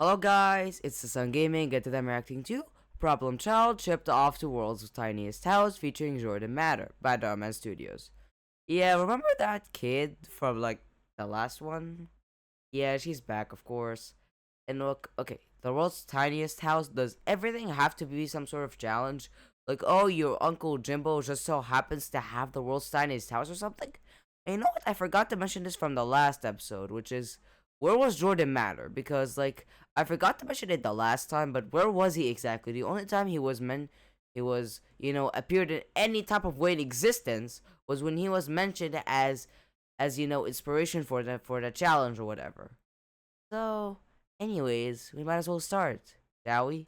Hello guys, it's the Sun Gaming, and today I'm reacting to Problem Child Shipped Off to World's Tiniest House featuring Jordan Matter by Dhar Mann Studios. Yeah, remember that kid from the last one? Yeah, she's back of course. And look, okay, the world's tiniest house, does everything have to be some sort of challenge? Like, oh, your Uncle Jimbo just so happens to have the world's tiniest house or something? And you know what? I forgot to mention this from the last episode, which is where was Jordan Matter? Because I forgot to mention it the last time, but where was he exactly? The only time he was, appeared in any type of way in existence was when he was mentioned as inspiration for the challenge or whatever. So, anyways, we might as well start, shall we?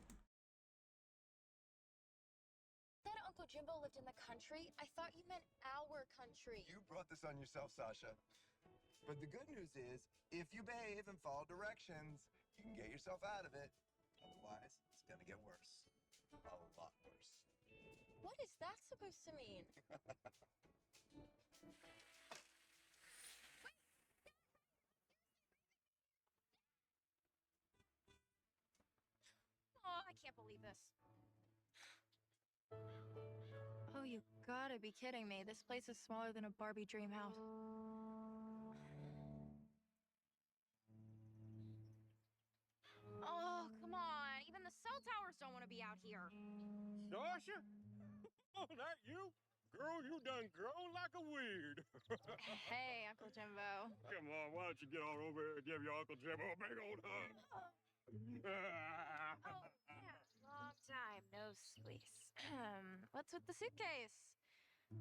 Said Uncle Jimbo lived in the country. I thought you meant our country. You brought this on yourself, Sasha. But the good news is, if you behave and follow directions, you can get yourself out of it. Otherwise, it's gonna get worse. A lot worse. What is that supposed to mean? Oh, I can't believe this. Oh, you gotta be kidding me. This place is smaller than a Barbie dream house. Oh, come on. Even the cell towers don't want to be out here. Sasha? Oh, that you? Girl, you done grown like a weird. Hey, Uncle Jimbo. Come on, why don't you get on over here and give your Uncle Jim a big old hug? Oh, yeah. Long time no squeeze. What's with the suitcase?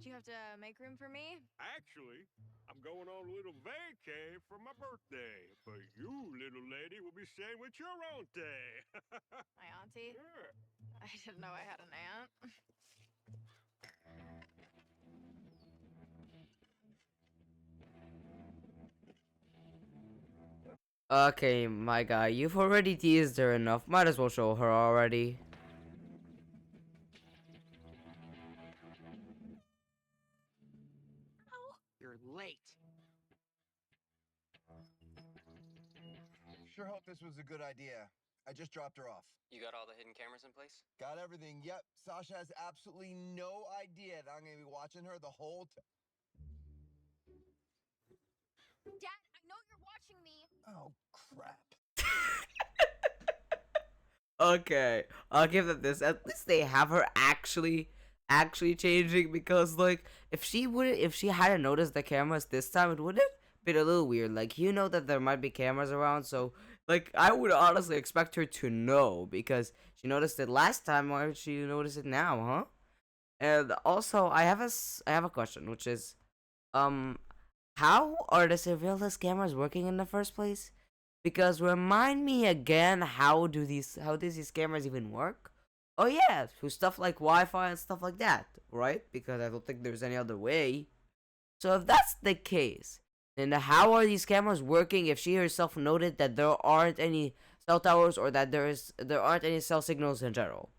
Do you have to make room for me? Actually, I'm going on a little vacay for my birthday. But you, little lady, will be staying with your auntie. My auntie? Yeah. I didn't know I had an aunt. Okay, my guy, you've already teased her enough. Might as well show her already. You're late. Sure hope this was a good idea. I just dropped her off. You got all the hidden cameras in place? Got everything. Yep. Sasha has absolutely no idea that I'm gonna be watching her the whole time. Dad, I know you're watching me. Oh, crap. Okay, I'll give them this. At least they have her actually changing because if she hadn't noticed the cameras this time, it would have been a little weird. Like that there might be cameras around, so I would honestly expect her to know because she noticed it last time. Why would she notice it now, huh? And also, I have a question, which is, um, how are the surveillance cameras working in the first place? Because remind me again, how does these cameras even work? Oh yeah, through stuff like Wi-Fi and stuff like that, right? Because I don't think there's any other way. So if that's the case, then how are these cameras working if she herself noted that there aren't any cell towers or that there aren't any cell signals in general?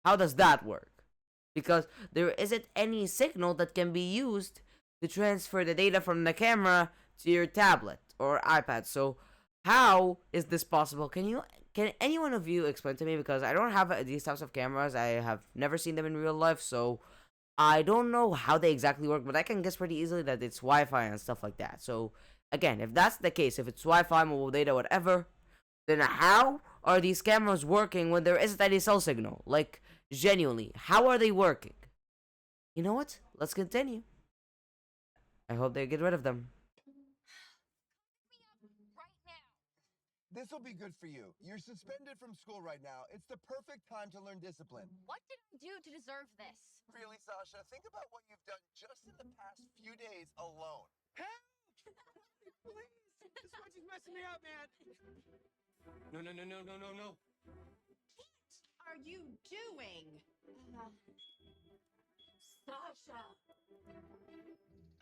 How does that work? Because there isn't any signal that can be used to transfer the data from the camera to your tablet or iPad. So how is this possible? Can any one of you explain to me, because I don't have these types of cameras. I have never seen them in real life, so I don't know how they exactly work, but I can guess pretty easily that it's Wi-Fi and stuff like that. So again, if that's the case, if it's Wi-Fi, mobile data, whatever, then how are these cameras working when there isn't any cell signal? Like, genuinely, how are they working? You know what? Let's continue. I hope they get rid of them. Me up right now. This'll be good for you. You're suspended from school right now. It's the perfect time to learn discipline. What did I do to deserve this? Really, Sasha? Think about what you've done just in the past few days alone. Help! Please! This witch is messing me up, man! No, no, no, no, no, no, no. What are you doing? Sasha!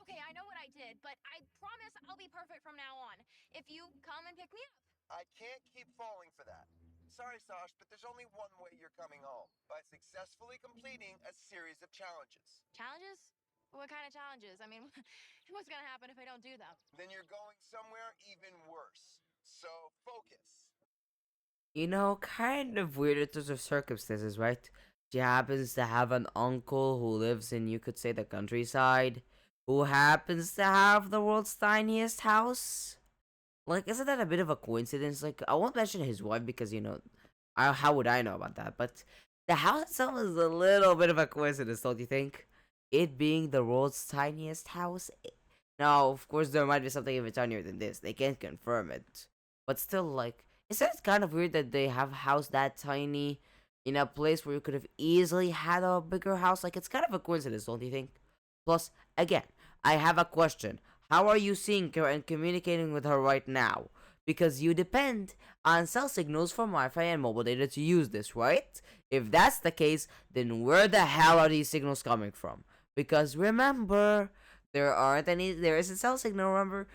Okay, I know what I did, but I promise I'll be perfect from now on. If you come and pick me up. I can't keep falling for that. Sorry, Sash, but there's only one way you're coming home, by successfully completing a series of challenges. Challenges? What kind of challenges? I mean, what's gonna happen if I don't do them? Then you're going somewhere even worse. So focus. You know, kind of weird in terms of circumstances, right? She happens to have an uncle who lives in, you could say, the countryside, who happens to have the world's tiniest house. Like, isn't that a bit of a coincidence? Like, I won't mention his wife because, how would I know about that? But the house itself is a little bit of a coincidence, don't you think? It being the world's tiniest house. Now, of course, there might be something even tinier than this. They can't confirm it. But still, like, isn't it kind of weird that they have a house that tiny in a place where you could have easily had a bigger house? Like, it's kind of a coincidence, don't you think? Plus, again, I have a question. How are you seeing her and communicating with her right now? Because you depend on cell signals from Wi-Fi and mobile data to use this, right? If that's the case, then where the hell are these signals coming from? Because remember, there isn't cell signal, remember?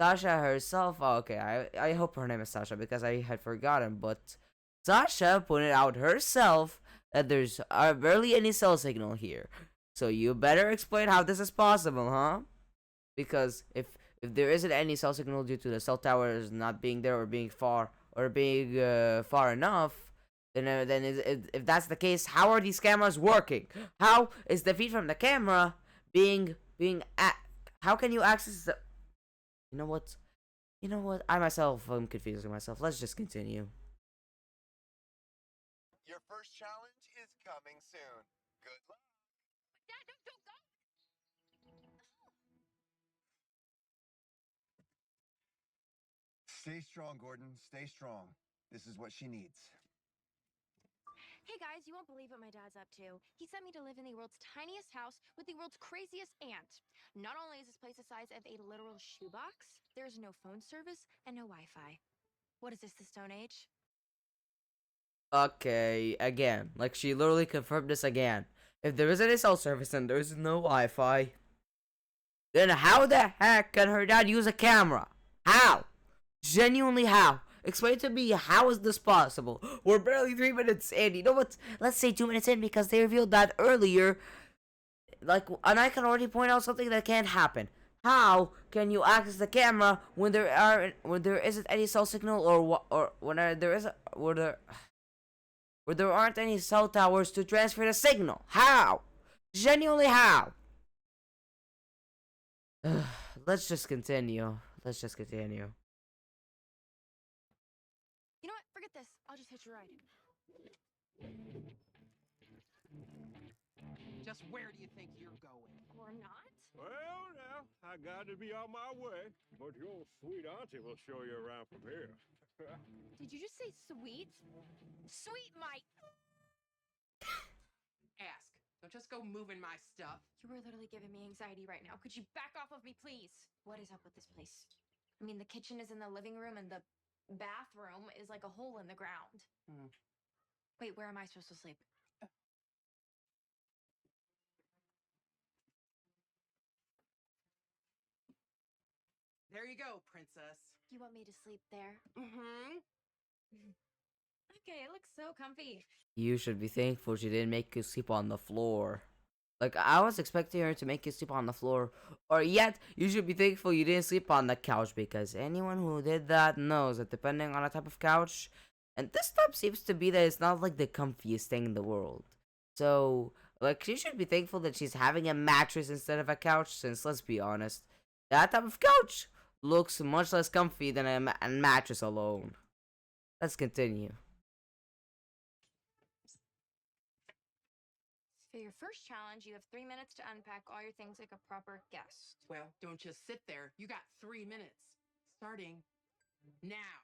Sasha herself, oh, okay, I hope her name is Sasha because I had forgotten, but Sasha pointed out herself that there's barely any cell signal here. So you better explain how this is possible, huh? Because if there isn't any cell signal due to the cell towers not being there or being far enough, then if that's the case, how are these cameras working? How is the feed from the camera being at? How can you access the? You know what? You know what? I myself am confusing myself. Let's just continue. Your first challenge is coming soon. Good luck. Dad, no, don't go. Stay strong, Gordon. Stay strong. This is what she needs. Hey guys, you won't believe what my dad's up to. He sent me to live in the world's tiniest house with the world's craziest aunt. Not only is this place the size of a literal shoebox, there's no phone service and no Wi-Fi. What is this, the Stone Age? Okay, again, like she literally confirmed this again. If there isn't a cell service and there's no Wi-Fi, then how the heck can her dad use a camera? How? Genuinely, how? Explain to me, how is this possible? We're barely 3 minutes in. You know what? Let's say 2 minutes in because they revealed that earlier. Like, and I can already point out something that can't happen. How can you access the camera when there isn't any cell signal or when there is where there aren't any cell towers to transfer the signal? How? Genuinely, how? Let's just continue. Let's just continue. You know what? Forget this. I'll just hitch a ride. Just where do you think you're going? Or not? Well, now, I got to be on my way, but your sweet auntie will show you around from here. Did you just say sweet? Sweet Mike! Ask. Don't just go moving my stuff. You are literally giving me anxiety right now. Could you back off of me, please? What is up with this place? I mean, the kitchen is in the living room and the bathroom is like a hole in the ground. Hmm. Wait, where am I supposed to sleep? There you go, princess. You want me to sleep there? Mm-hmm. Okay, it looks so comfy. You should be thankful she didn't make you sleep on the floor. Like, I was expecting her to make you sleep on the floor. Or yet, you should be thankful you didn't sleep on the couch because anyone who did that knows that depending on the type of couch, and this type seems to be that it's not like the comfiest thing in the world. So, like, she should be thankful that she's having a mattress instead of a couch since, let's be honest, that type of couch looks much less comfy than a mattress alone. Let's continue. For your first challenge, you have 3 minutes to unpack all your things like a proper guest. Well, don't just sit there. You got 3 minutes. Starting now.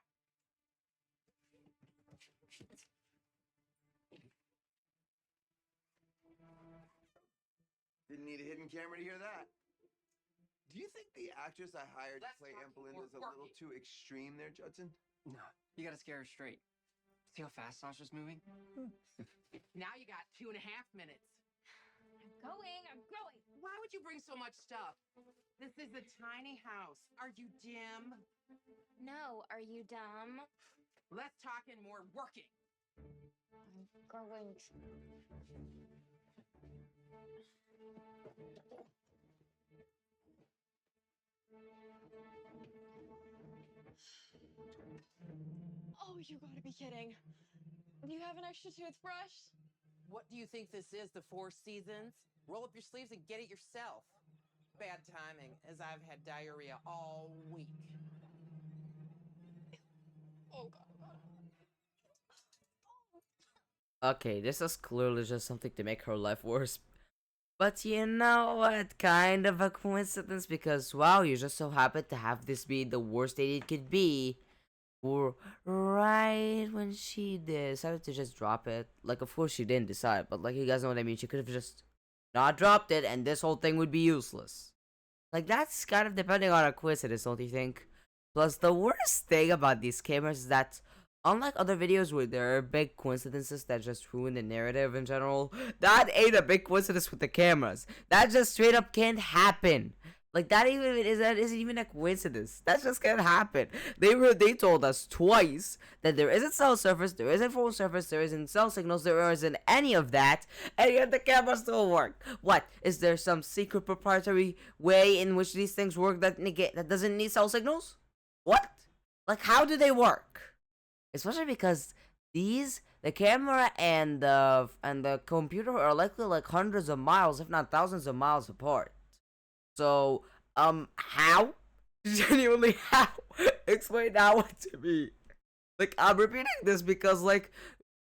Didn't need a hidden camera to hear that. Do you think the actress I hired to Less play Aunt talking, Belinda is a more little working. too extreme there, Judson? No, you gotta scare her straight. See how fast Sasha's moving? Now you got 2.5 minutes. I'm going. Why would you bring so much stuff? This is a tiny house. Are you dim? No, are you dumb? Less talking, more working. I'm going. Oh, you gotta be kidding. Do you have an extra toothbrush? What do you think this is, the Four Seasons? Roll up your sleeves and get it yourself. Bad timing, as I've had diarrhea all week. Oh, God, oh, God. Okay, this is clearly just something to make her life worse. But you know what? Kind of a coincidence because wow, you just so happen to have this be the worst date it could be. Or right when she decided to just drop it. Like, of course she didn't decide, but like, you guys know what I mean. She could have just not dropped it, and this whole thing would be useless. Like, that's kind of depending on a coincidence, don't you think? Plus, the worst thing about these cameras is that, unlike other videos where there are big coincidences that just ruin the narrative in general, that ain't a big coincidence with the cameras. That just straight up can't happen. Like that isn't even a coincidence. That just can't happen. They told us twice that there isn't cell service, there isn't phone service, there isn't cell signals, there isn't any of that, and yet the cameras still work. What is there some secret proprietary way in which these things work that doesn't need cell signals? What? Like how do they work? Especially because the camera and the computer are likely like hundreds of miles, if not thousands of miles apart. So, how? Genuinely, how? Explain that one to me. Like, I'm repeating this because, what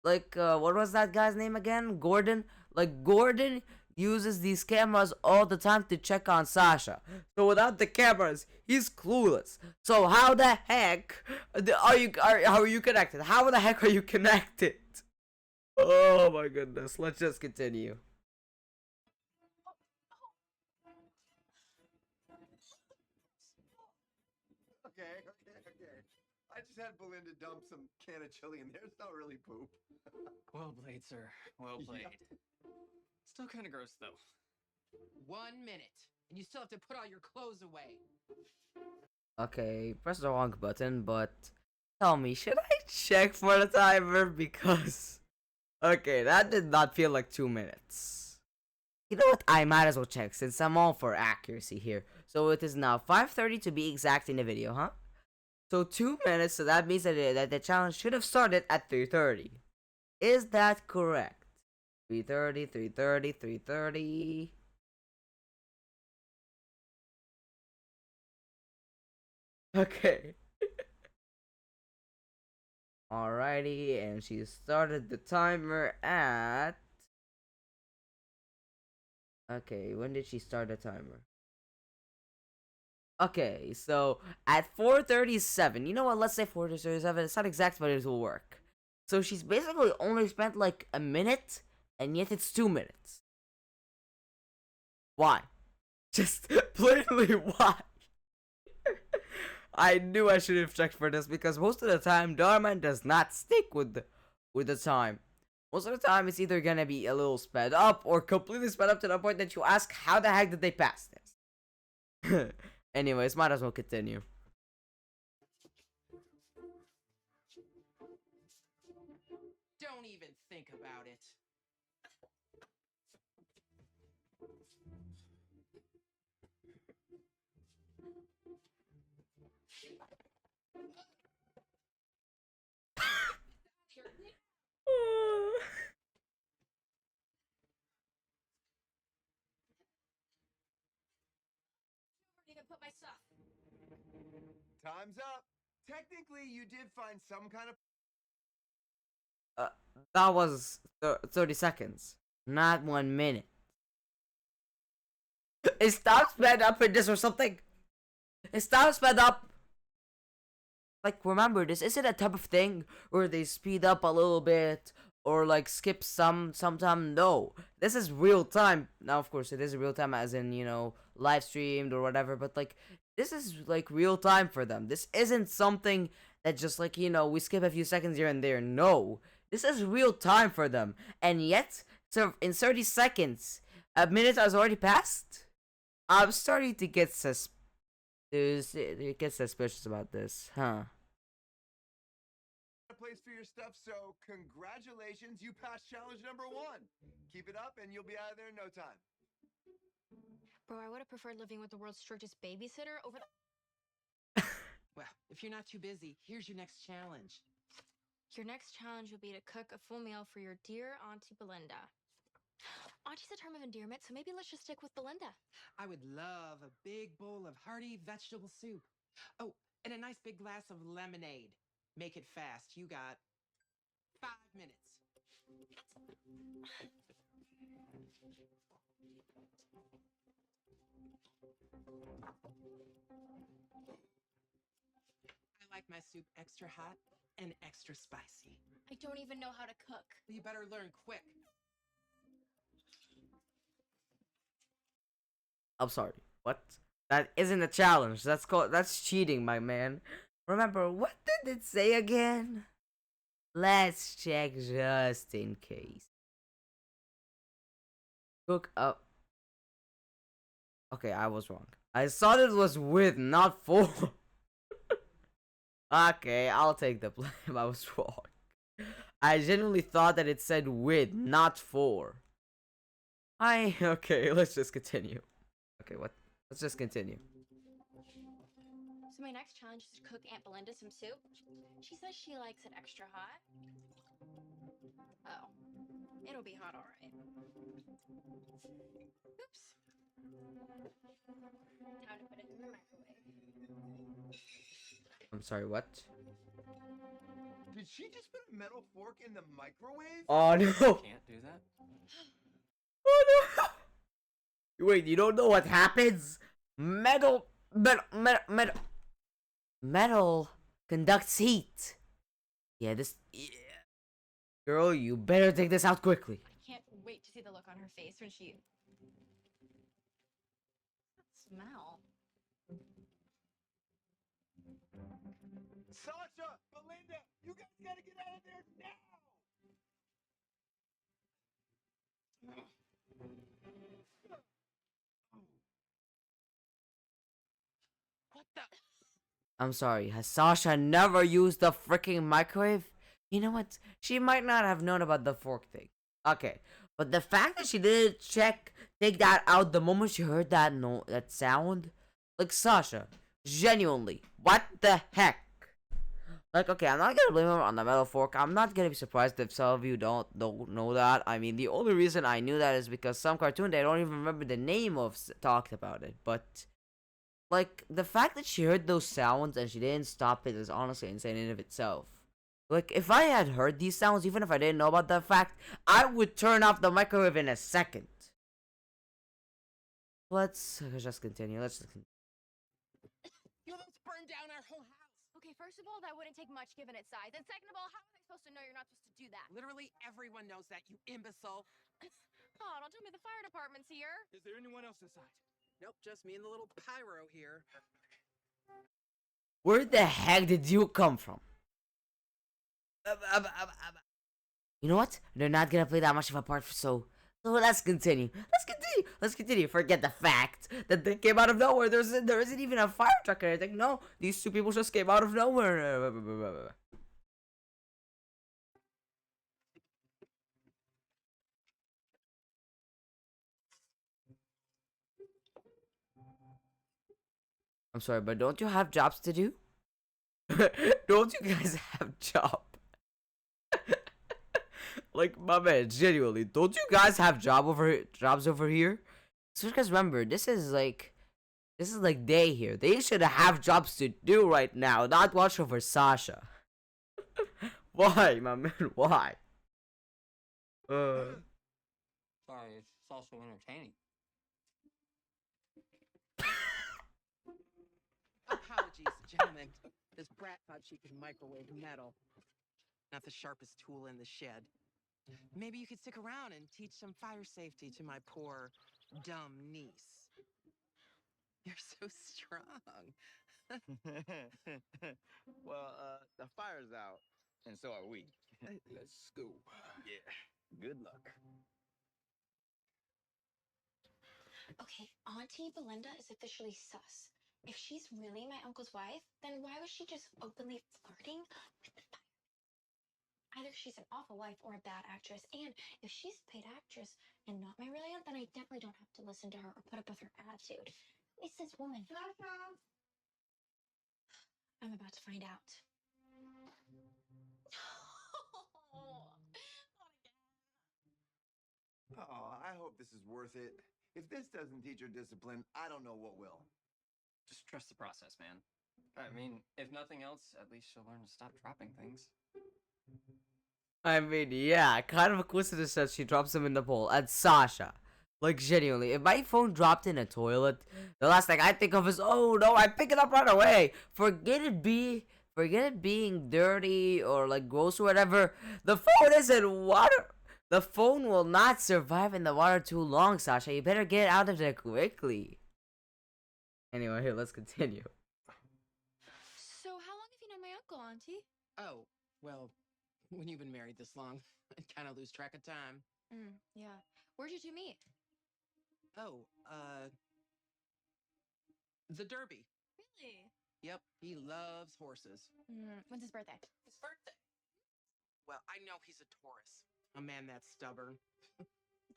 was that guy's name again? Gordon? Like, Gordon uses these cameras all the time to check on Sasha. So, without the cameras, he's clueless. So, how the heck how are you connected? How the heck are you connected? Oh my goodness. Let's just continue. Okay. I just had Belinda dump some can of chili in there. It's not really poop. Well played, sir. Well played. Still kind of gross, though. 1 minute, and you still have to put all your clothes away. Okay, press the wrong button, but tell me, should I check for the timer? Because, okay, that did not feel like 2 minutes. You know what? I might as well check since I'm all for accuracy here. So it is now 5:30 to be exact in the video, huh? So 2 minutes, so that means that the challenge should have started at 3:30. Is that correct? 3:30, 3:30, 3:30. Okay. Alrighty, and she started the timer at... Okay, when did she start the timer? Okay, so at 4:37. You know what? Let's say 4:37. It's not exact, but it will work. So she's basically only spent like a minute, and yet it's 2 minutes. Why? Just plainly why? I knew I should have checked for this because most of the time Dhar Mann does not stick with the time. Most of the time it's either gonna be a little sped up or completely sped up to the point that you ask how the heck did they pass this? Anyways, might as well continue. Don't even think about it. Need to put my stuff. Time's up. Technically, you did find some kind of That was 30 seconds, not 1 minute. It stopped sped up in this or something. It stopped sped up. Like, remember, this isn't a type of thing where they speed up a little bit or like skip sometime. No, this is real time. Now, of course, it is real time, as in, you know, live streamed or whatever. But like, this is like real time for them. This isn't something that just like, you know, we skip a few seconds here and there. No, this is real time for them. And yet, so in 30 seconds, a minute has already passed. I'm starting to get suspicious about this, huh? place for your stuff, so congratulations, you passed challenge number 1. Keep it up and you'll be out of there in no time. Bro, I would have preferred living with the world's strictest babysitter over the... Well, if you're not too busy, here's your next challenge. Your next challenge will be to cook a full meal for your dear Auntie Belinda. Auntie's a term of endearment, so maybe let's just stick with Belinda. I would love a big bowl of hearty vegetable soup. Oh, and a nice big glass of lemonade. Make it fast. You got 5 minutes. I like my soup extra hot and extra spicy. I don't even know how to cook. You better learn quick. I'm sorry. What? That isn't a challenge. That's cheating, my man. Remember, what did it say again? Let's check just in case. Cook up. Okay, I was wrong. I thought it was with, not for. Okay, I'll take the blame. I was wrong. I genuinely thought that it said with, not for. Okay, let's just continue. Okay, what? Let's just continue. So my next challenge is to cook Aunt Belinda some soup. She says she likes it extra hot. Oh, it'll be hot, all right. Oops. Time to put it in the microwave. I'm sorry, what? Did she just put a metal fork in the microwave? Oh no! Can't do that. Oh no! Wait, you don't know what happens? Metal conducts heat. Yeah, Girl, you better take this out quickly. I can't wait to see the look on her face when she... Smell. Sasha! Belinda! You guys gotta get out of there now! What the? I'm sorry, has Sasha never used the freaking microwave? You know what? She might not have known about the fork thing. Okay, but the fact that she didn't take that out the moment she heard that sound, like Sasha, genuinely, what the heck? Like, okay, I'm not gonna blame her on the metal fork. I'm not gonna be surprised if some of you don't know that. I mean, the only reason I knew that is because some cartoon they don't even remember the name of talked about it. But like the fact that she heard those sounds and she didn't stop it is honestly insane in of itself. Like, if I had heard these sounds, even if I didn't know about the fact, I would turn off the microwave in a second. Let's just continue. You almost burned down our whole house. Okay, first of all, that wouldn't take much given its size. And second of all, how am I supposed to know you're not supposed to do that? Literally everyone knows that, you imbecile. Oh, don't tell me the fire department's here. Is there anyone else inside? Nope, just me and the little pyro here. Where the heck did you come from? You know what? They're not gonna play that much of a part, so let's continue. Forget the fact that they came out of nowhere. There isn't even a fire truck or anything. No, these two people just came out of nowhere. I'm sorry, but don't you have jobs to do? Don't you guys have jobs? Like, my man, genuinely, don't you guys have jobs over here? So you guys remember, this is like day here. They should have jobs to do right now, not watch over Sasha. Why, my man? Why? Sorry, it's also entertaining. Apologies, gentlemen. This brat thought she could microwave metal. Not the sharpest tool in the shed. Maybe you could stick around and teach some fire safety to my poor, dumb niece. You're so strong. Well, the fire's out, and so are we. Let's go. Yeah. Good luck. Okay, Auntie Belinda is officially sus. If she's really my uncle's wife, then why was she just openly flirting with the fire? Either she's an awful wife or a bad actress, and if she's a paid actress and not my real aunt, then I definitely don't have to listen to her or put up with her attitude. Who is this woman? I'm about to find out. I hope this is worth it. If this doesn't teach her discipline, I don't know what will. Just trust the process, man. I mean, if nothing else, at least she'll learn to stop dropping things. I mean, yeah, kind of a coincidence that she drops him in the bowl. And Sasha, like genuinely, if my phone dropped in a toilet, the last thing I think of is, oh no, I pick it up right away. Forget it being dirty or like gross or whatever. The phone is in water. The phone will not survive in the water too long, Sasha. You better get out of there quickly. Anyway, here, let's continue. So, how long have you known my uncle, Auntie? Oh, well, when you've been married this long, I kind of lose track of time. Yeah. Where'd you two meet? Oh, the Derby. Really? Yep, he loves horses. When's his birthday? His birthday. Well, I know he's a Taurus. A man that's stubborn.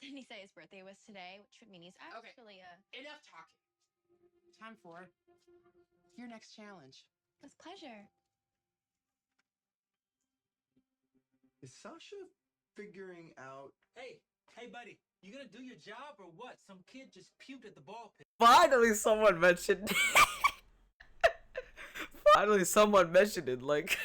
Didn't he say his birthday was today? Which would mean he's actually Enough talking. Time for your next challenge. With pleasure. Is Sasha figuring out? Hey, buddy, you gonna do your job or what? Some kid just puked at the ball pit. Finally, someone mentioned. Finally, someone mentioned it. Like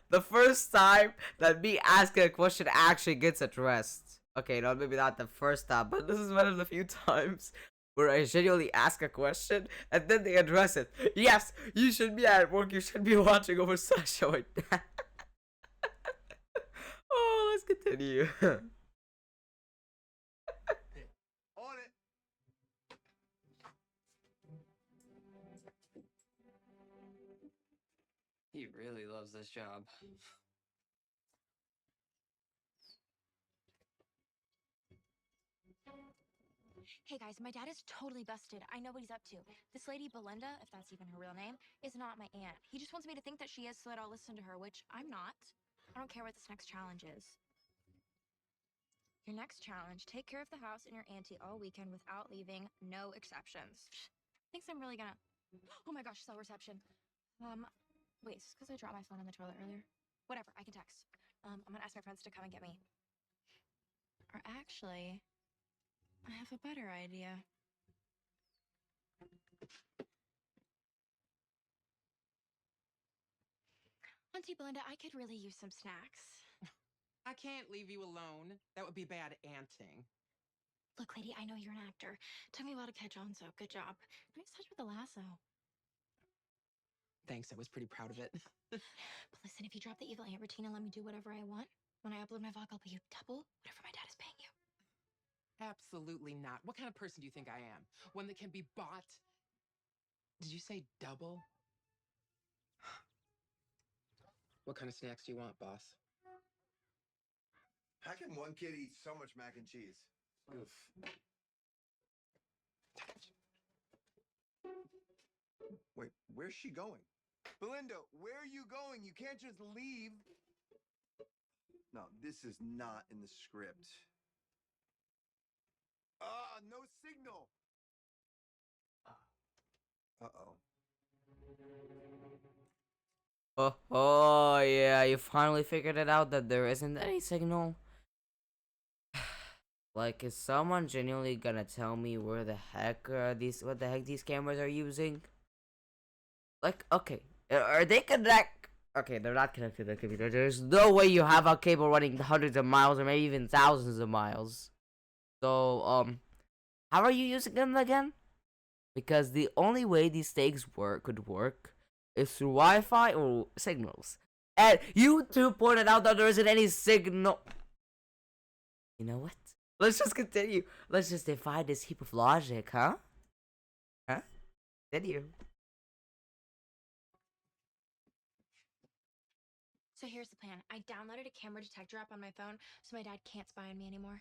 the first time that me asking a question actually gets addressed. Okay, no, maybe not the first time, but this is one of the few times where I genuinely ask a question and then they address it. Yes, you should be at work. You should be watching over Sasha right now. Oh, let's continue. On it. He really loves this job. Hey guys, my dad is totally busted. I know what he's up to. This lady, Belinda, if that's even her real name, is not my aunt. He just wants me to think that she is so that I'll listen to her, which I'm not. I don't care what this next challenge is. Your next challenge, take care of the house and your auntie all weekend without leaving, no exceptions. Thinks I'm really gonna... Oh my gosh, cell reception. Wait, is this because I dropped my phone in the toilet earlier? Whatever, I can text. I'm gonna ask my friends to come and get me. Or actually, I have a better idea. Auntie Belinda, I could really use some snacks. I can't leave you alone. That would be bad aunting. Look, lady, I know you're an actor. Took me a while to catch on, so good job. Nice touch with the lasso. Thanks, I was pretty proud of it. But listen, if you drop the evil aunt routine and let me do whatever I want, when I upload my vlog, I'll pay you double whatever my dad is paying you. Absolutely not. What kind of person do you think I am? One that can be bought? Did you say double? What kind of snacks do you want, boss? How can one kid eat so much mac and cheese? Oof. Wait, where's she going? Belinda, where are you going? You can't just leave. No, this is not in the script. No signal. Uh-oh. Oh, yeah, you finally figured it out that there isn't any signal. Like, is someone genuinely gonna tell me where the heck what the heck these cameras are using? Like, okay, are they connect? Okay, they're not connected to the computer. There's no way you have a cable running hundreds of miles or maybe even thousands of miles. So, how are you using them again? Because the only way these things could work is through Wi-Fi or signals. And you two pointed out that there isn't any signal. You know what? Let's just continue. Let's just defy this heap of logic, huh? Huh? Continue. So here's the plan. I downloaded a camera detector app on my phone so my dad can't spy on me anymore.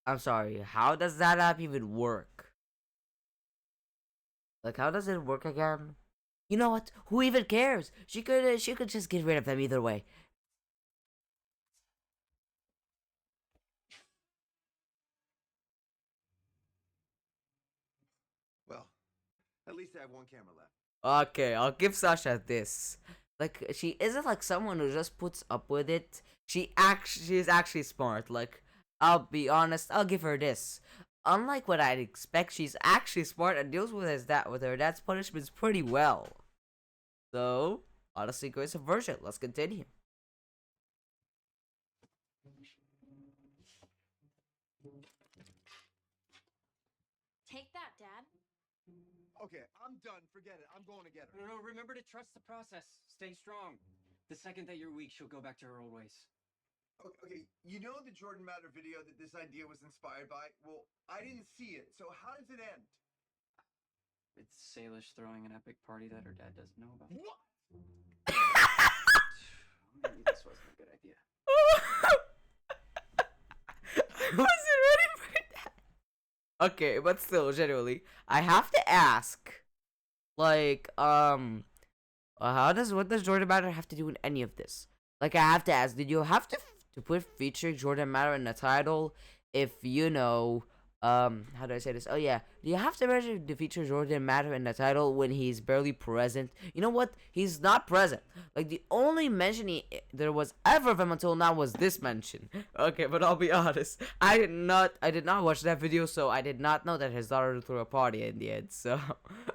I'm sorry, how does that app even work? Like, how does it work again? You know what? Who even cares? She could just get rid of them either way. At least I have one camera left. Okay, I'll give Sasha this. Like, she isn't like someone who just puts up with it. She's actually smart. Like, I'll be honest, I'll give her this. Unlike what I'd expect, she's actually smart and deals with her dad's punishments pretty well. So, honestly, great subversion. Let's continue. Take that, Dad. Okay, I'm done. Forget it. I'm going to get her. No, remember to trust the process. Stay strong. The second that you're weak, she'll go back to her old ways. Okay, you know the Jordan Matter video that this idea was inspired by? Well, I didn't see it, so how does it end? It's Salish throwing an epic party that her dad doesn't know about. What? Maybe this wasn't a good idea. I wasn't ready for that. Okay, but still, generally, I have to ask, like, what does Jordan Matter have to do in any of this? Like, I have to ask, did you have to put feature Jordan Matter in the title if, you know, how do I say this? Oh, yeah. Do you have to mention the feature Jordan Matter in the title when he's barely present? You know what? He's not present. Like, the only mention there was ever of him until now was this mention. Okay, but I'll be honest. I did not watch that video, so I did not know that his daughter threw a party in the end. So,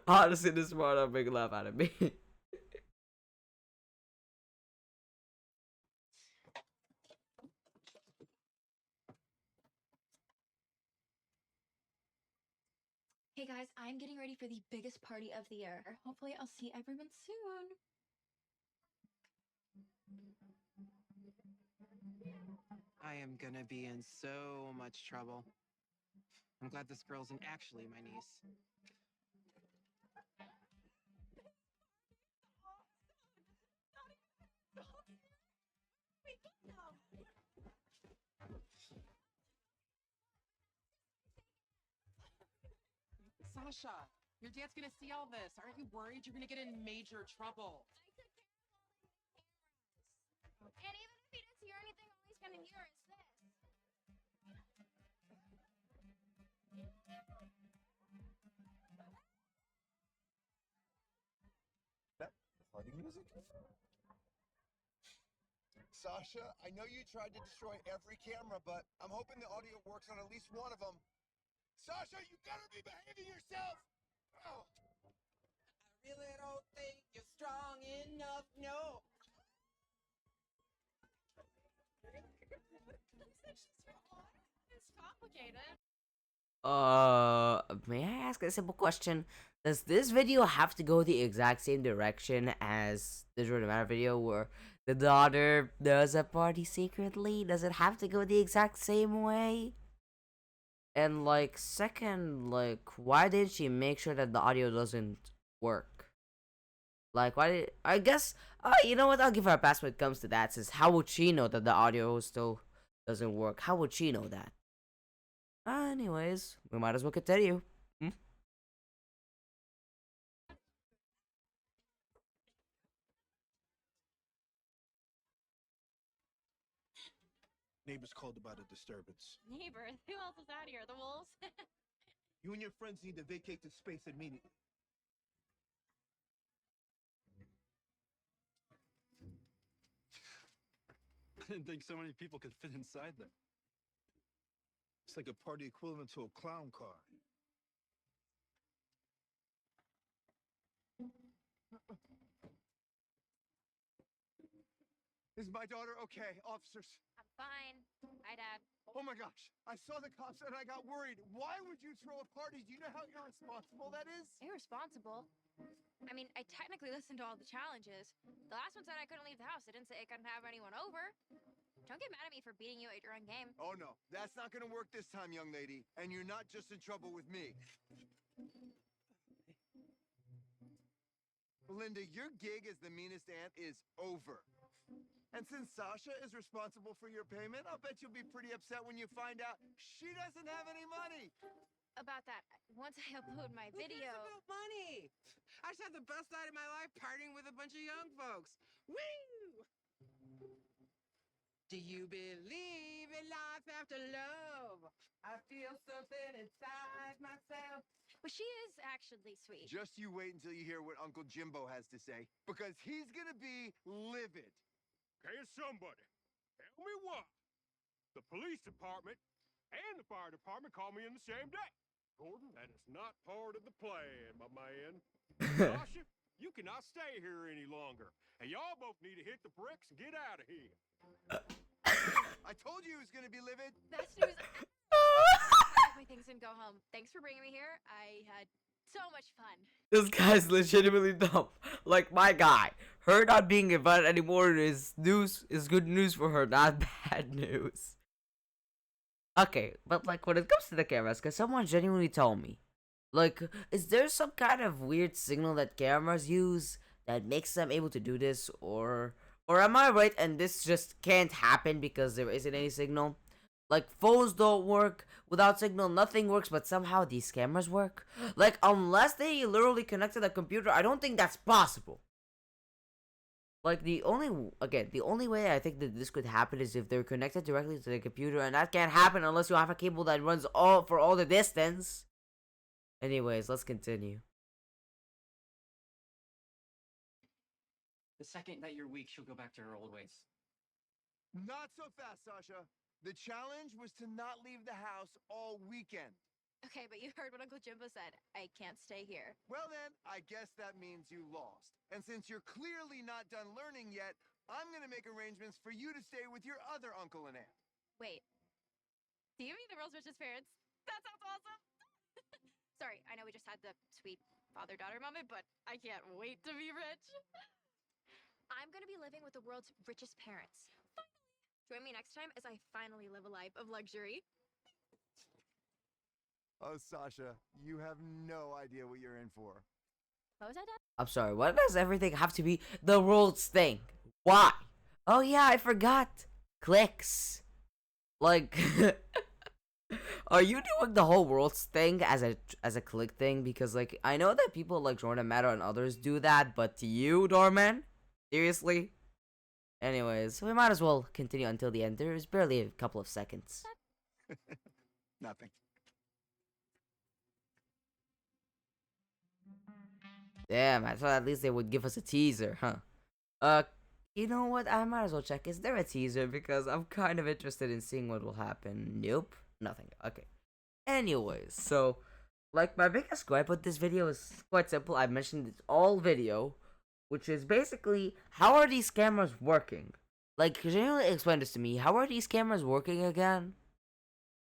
honestly, this brought a big laugh out of me. Hey guys, I'm getting ready for the biggest party of the year. Hopefully, I'll see everyone soon. I am gonna be in so much trouble. I'm glad this girl isn't actually my niece. Sasha, your dad's gonna see all this. Aren't you worried you're gonna get in major trouble? And even if he doesn't hear anything, all he's gonna hear is this. Party music? Sasha, I know you tried to destroy every camera, but I'm hoping the audio works on at least one of them. Sasha, you better be behaving yourself! Oh. I really don't think you're strong enough, no. It's complicated. May I ask a simple question? Does this video have to go the exact same direction as the Jordan Matter video where the daughter does a party secretly? Does it have to go the exact same way? And like, second, like, why did she make sure that the audio doesn't work? Like, why did I guess? You know what? I'll give her a pass when it comes to that. Since how would she know that the audio still doesn't work? How would she know that? Anyways, we might as well continue. Neighbors called about a disturbance. Neighbor, who else is out here? The wolves? You and your friends need to vacate the space immediately. I didn't think so many people could fit inside there. It's like a party equivalent to a clown car. Is my daughter okay, officers? I'm fine. Hi, Dad. Oh my gosh, I saw the cops and I got worried. Why would you throw a party? Do you know how irresponsible that is? Irresponsible? I mean, I technically listened to all the challenges. The last one said I couldn't leave the house. It didn't say I couldn't have anyone over. Don't get mad at me for beating you at your own game. Oh no, that's not gonna work this time, young lady. And you're not just in trouble with me. Belinda, your gig as the meanest aunt is over. And since Sasha is responsible for your payment, I'll bet you'll be pretty upset when you find out she doesn't have any money. About that, once I upload my Who video... cares about money? I just had the best night of my life partying with a bunch of young folks. Woo! Do you believe in life after love? I feel something inside myself. But she is actually sweet. Just you wait until you hear what Uncle Jimbo has to say, because he's gonna be livid. Can somebody tell me why the police department and the fire department called me in the same day? Gordon, that is not part of the plan, my man. Sasha, you cannot stay here any longer. And y'all both need to hit the bricks and get out of here. I told you he was gonna be livid. Best news. Pack my things and go home. Thanks for bringing me here. I had so much fun. This guy's legitimately dumb. Like, my guy, her not being invited anymore is good news for her, not bad news. Okay, but like when it comes to the cameras, cause someone genuinely told me, like, is there some kind of weird signal that cameras use that makes them able to do this, or am I right and this just can't happen because there isn't any signal? Like, phones don't work without signal, nothing works, but somehow these cameras work. Like, unless they literally connect to the computer, I don't think that's possible. Like, the only way I think that this could happen is if they're connected directly to the computer, and that can't happen unless you have a cable that runs all the distance. Anyways, let's continue. The second that you're weak, she'll go back to her old ways. Not so fast, Sasha. The challenge was to not leave the house all weekend. Okay, but you heard what Uncle Jimbo said. I can't stay here. Well then, I guess that means you lost. And since you're clearly not done learning yet, I'm gonna make arrangements for you to stay with your other uncle and aunt. Wait. Do you mean the world's richest parents? That sounds awesome! Sorry, I know we just had the sweet father-daughter moment, but I can't wait to be rich. I'm gonna be living with the world's richest parents. Finally! Join me next time as I finally live a life of luxury. Oh, Sasha, you have no idea what you're in for. What was I done? I'm sorry, why does everything have to be the world's thing? Why? Oh yeah, I forgot. Clicks. Like, are you doing the whole world's thing as a click thing? Because like, I know that people like Jordan Matter and others do that, but to you, Dhar Mann? Seriously? Anyways, we might as well continue until the end. There is barely a couple of seconds. Nothing. Damn, I thought at least they would give us a teaser, huh? You know what? I might as well check. Is there a teaser? Because I'm kind of interested in seeing what will happen. Nope. Nothing. Okay. Anyways, so, like, my biggest gripe with this video is quite simple. I mentioned it's all video, which is basically, how are these cameras working? Like, could you explain this to me? How are these cameras working again?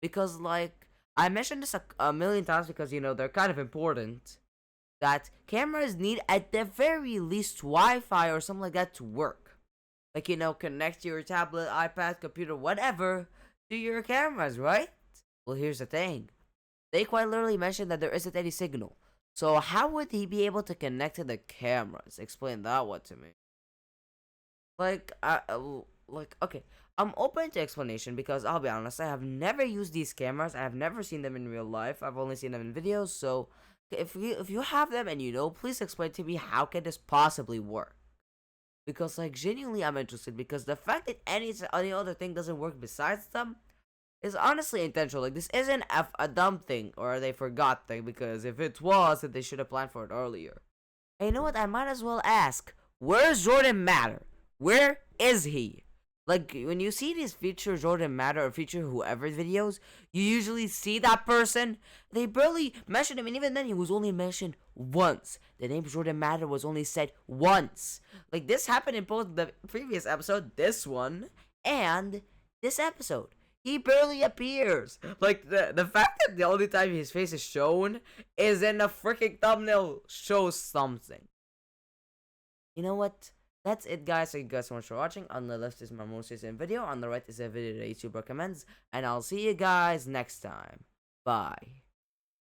Because, like, I mentioned this a million times because, you know, they're kind of important. That cameras need at the very least Wi-Fi or something like that to work. Like, you know, connect your tablet, iPad, computer, whatever to your cameras, right? Well, here's the thing. They quite literally mentioned that there isn't any signal. So how would he be able to connect to the cameras? Explain that one to me. Like, okay. I'm open to explanation because I'll be honest, I have never used these cameras. I have never seen them in real life. I've only seen them in videos, so if you have them and you know, please explain to me how can this possibly work? Because like genuinely I'm interested, because the fact that any other thing doesn't work besides them is honestly intentional. Like, this isn't a dumb thing or they forgot thing, because if it was, then they should have planned for it earlier. And you know what? I might as well ask, where's Jordan Matter? Where is he? Like, when you see these feature Jordan Matter or feature whoever videos, you usually see that person. They barely mention him, and even then he was only mentioned once. The name Jordan Matter was only said once. Like, this happened in both the previous episode, this one, and this episode. He barely appears. Like, the fact that the only time his face is shown is in a freaking thumbnail shows something. You know what? That's it, guys. Thank you guys so much for watching. On the left is my most recent video. On the right is a video that YouTube recommends. And I'll see you guys next time. Bye.